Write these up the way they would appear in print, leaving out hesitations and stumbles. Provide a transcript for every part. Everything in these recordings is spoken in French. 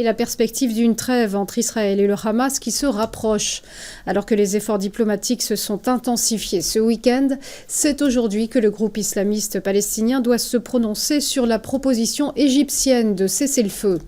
la perspective d'une trêve entre Israël et le Hamas qui se rapproche. Alors que les efforts diplomatiques se sont intensifiés ce week-end, c'est aujourd'hui que le groupe islamiste palestinien doit se prononcer sur la proposition égyptienne de cessez-le-feu.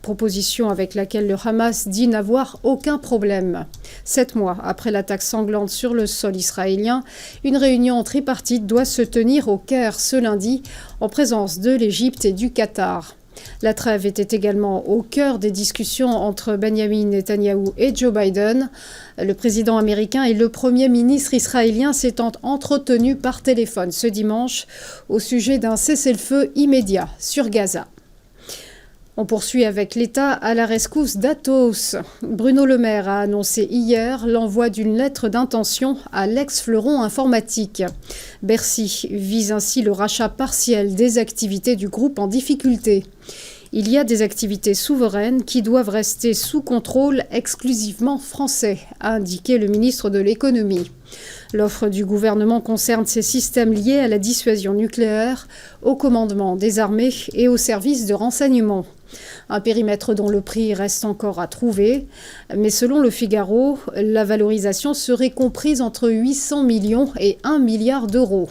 Proposition avec laquelle le Hamas dit n'avoir aucun problème. 7 mois après l'attaque sanglante sur le sol israélien, une réunion tripartite doit se tenir au Caire ce lundi en présence de l'Égypte et du Qatar. La trêve était également au cœur des discussions entre Benjamin Netanyahou et Joe Biden. Le président américain et le premier ministre israélien s'étant entretenus par téléphone ce dimanche au sujet d'un cessez-le-feu immédiat sur Gaza. On poursuit avec l'État à la rescousse d'Athos. Bruno Le Maire a annoncé hier l'envoi d'une lettre d'intention à l'ex-fleuron informatique. Bercy vise ainsi le rachat partiel des activités du groupe en difficulté. Il y a des activités souveraines qui doivent rester sous contrôle exclusivement français, a indiqué le ministre de l'Économie. L'offre du gouvernement concerne ces systèmes liés à la dissuasion nucléaire, au commandement des armées et aux services de renseignement. Un périmètre dont le prix reste encore à trouver, mais selon Le Figaro, la valorisation serait comprise entre 800 millions et 1 milliard d'euros.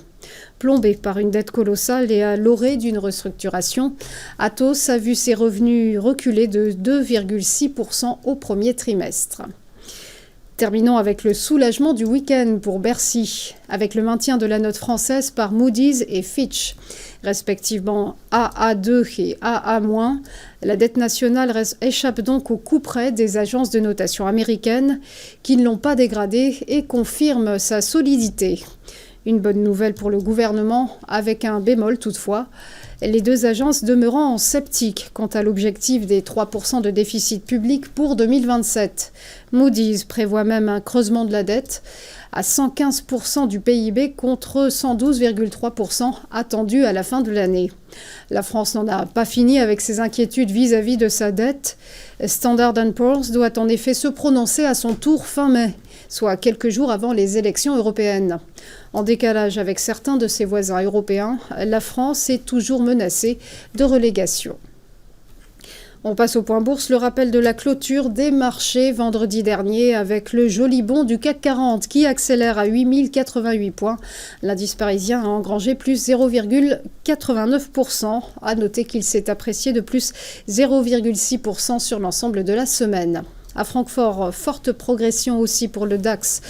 Plombé par une dette colossale et à l'orée d'une restructuration, Atos a vu ses revenus reculer de 2,6% au premier trimestre. Terminons avec le soulagement du week-end pour Bercy, avec le maintien de la note française par Moody's et Fitch, respectivement AA2 et AA-. La dette nationale échappe donc au couperet des agences de notation américaines qui ne l'ont pas dégradée et confirment sa solidité. Une bonne nouvelle pour le gouvernement, avec un bémol toutefois, les deux agences demeurant sceptiques quant à l'objectif des 3% de déficit public pour 2027. Moody's prévoit même un creusement de la dette à 115% du PIB contre 112,3% attendu à la fin de l'année. La France n'en a pas fini avec ses inquiétudes vis-à-vis de sa dette. Standard & Poor's doit en effet se prononcer à son tour fin mai, soit quelques jours avant les élections européennes. En décalage avec certains de ses voisins européens, la France est toujours menacée de relégation. On passe au point bourse, le rappel de la clôture des marchés vendredi dernier avec le joli bond du CAC 40 qui accélère à 8088 points. L'indice parisien a engrangé plus 0,89%. À noter qu'il s'est apprécié de plus 0,6% sur l'ensemble de la semaine. À Francfort, forte progression aussi pour le DAX,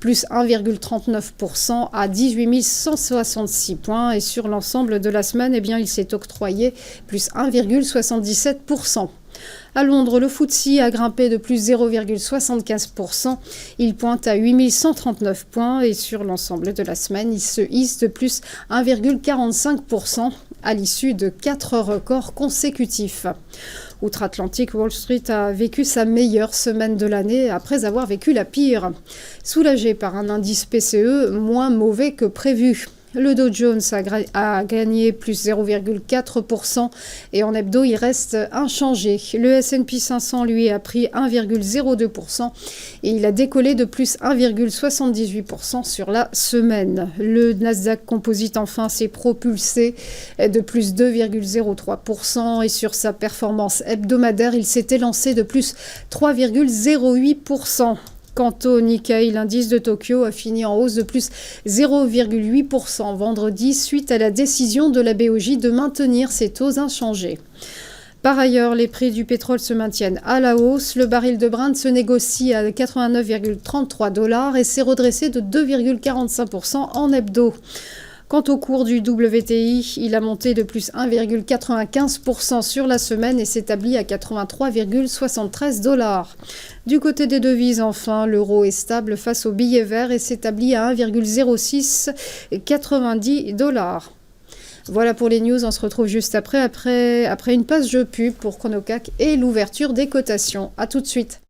plus 1,39% à 18 166 points. Et sur l'ensemble de la semaine, il s'est octroyé plus 1,77%. À Londres, le FTSE a grimpé de plus 0,75%. Il pointe à 8139 points et sur l'ensemble de la semaine, il se hisse de plus 1,45% à l'issue de 4 records consécutifs. Outre-Atlantique, Wall Street a vécu sa meilleure semaine de l'année après avoir vécu la pire. Soulagé par un indice PCE moins mauvais que prévu. Le Dow Jones a gagné plus 0,4% et en hebdo, il reste inchangé. Le S&P 500, lui, a pris 1,02% et il a décollé de plus 1,78% sur la semaine. Le Nasdaq Composite, enfin, s'est propulsé de plus 2,03% et sur sa performance hebdomadaire, il s'était lancé de plus 3,08%. Quant au Nikkei, l'indice de Tokyo a fini en hausse de plus 0,8% vendredi suite à la décision de la BOJ de maintenir ses taux inchangés. Par ailleurs, les prix du pétrole se maintiennent à la hausse. Le baril de Brent se négocie à 89,33 $ et s'est redressé de 2,45% en hebdo. Quant au cours du WTI, il a monté de plus 1,95% sur la semaine et s'établit à 83,73 $. Du côté des devises, enfin, l'euro est stable face au billet vert et s'établit à 1,0690 $. Voilà pour les news, on se retrouve juste après une page de pub pour Chronocac et l'ouverture des cotations. A tout de suite.